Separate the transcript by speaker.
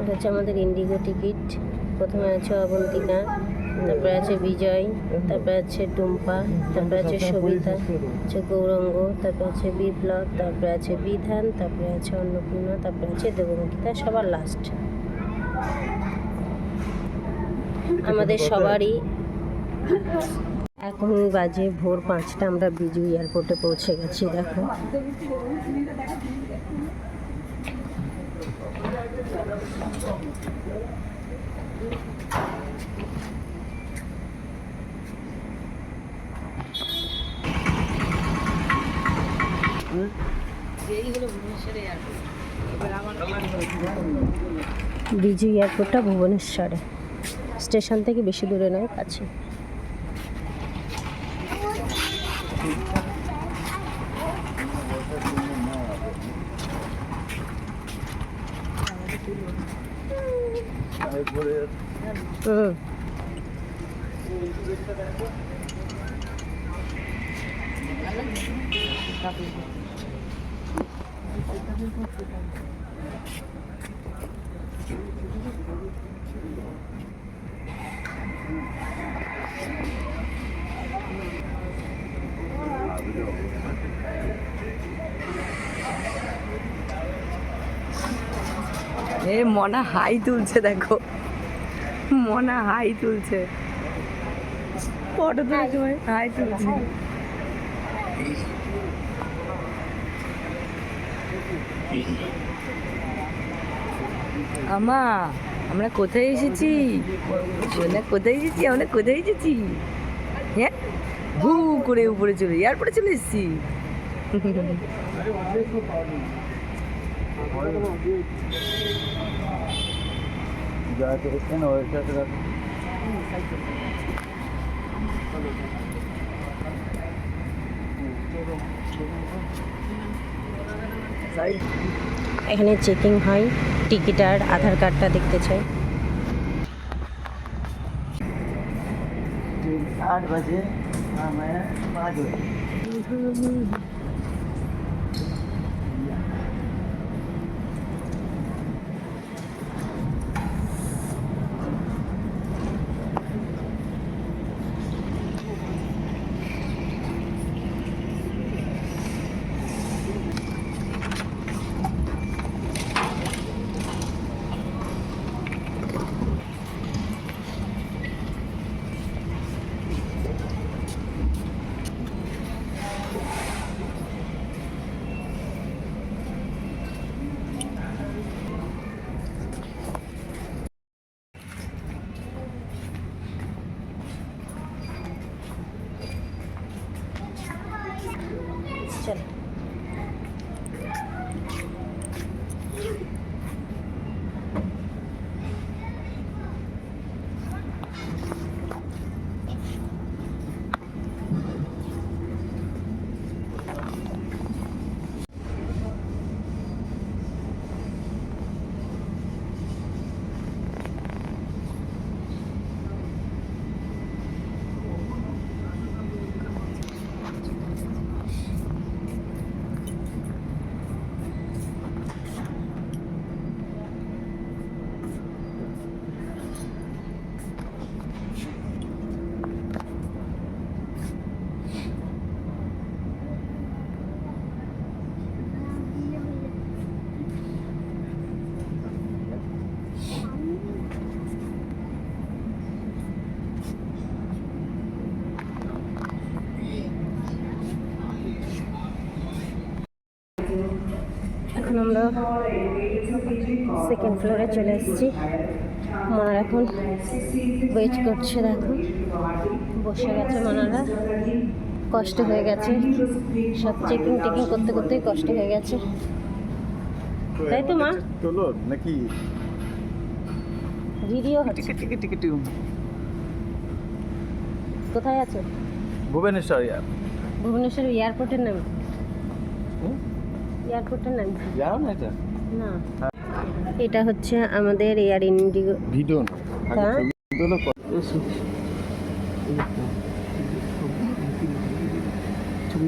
Speaker 1: এটা হচ্ছে আমাদের ইন্ডিগো টিকিট। প্রথমে আছে অবন্তিকা, তারপরে আছে বিজয়, তারপরে আছে টুম্পা, তারপরে আছে সবিতা, আছে গৌরঙ্গ, তারপরে আছে বিপ্লব, তারপরে আছে বিধান, তারপরে আছে অন্নপূর্ণা, তারপরে আছে দেবঙ্কিতা, সবার লাস্ট। আমাদের সবারই এখন বাজে ভোর 5টা। আমরা বিজু এয়ারপোর্টে পৌঁছে গেছি। দেখো বিজু এয়ারপোর্টটা ভুবনেশ্বরে, স্টেশন থেকে বেশি দূরে নয়, কাছে। মনা হাই তুলছে, দেখো মনা হাই তুলছে, ফটো তুলছে, হাই তুলছে। আমা আমরা কোথায় এসেছি? কোথায় এসেছি? আমরা কোথায় এসেছি? হ্যাঁ, ভু করে উপরে চলে এয়ারপোর্টে চলে এসেছি। এখানে চেকিং হয়, টিকিট আর আধার কার্ডটা দেখতে চাই।
Speaker 2: 8 बजे मैं 5 बजे।
Speaker 1: চল এখন আমরা সেকেন্ড ফ্লোরে চলে এসেছি। মার এখন ওয়েট করছে, দেখো বসে গেছে মানারা। কষ্ট হয়ে গেছে, সব চেকিং টেকিং করতে করতেই কষ্ট হয়ে গেছে, তাই তো মা?
Speaker 2: চলো নাকি
Speaker 1: ভিডিও হচ্ছে। কোথায় আছো?
Speaker 2: ভুবনেশ্বর।
Speaker 1: ভুবনেশ্বর এয়ারপোর্টের নাম? এয়ারপোর্টের নাম
Speaker 2: জানো না এটা?
Speaker 1: না, এটা হচ্ছে আমাদের এয়ার ইন্ডিগো।
Speaker 2: ভিডিও
Speaker 1: হ্যাঁ,
Speaker 2: ছবি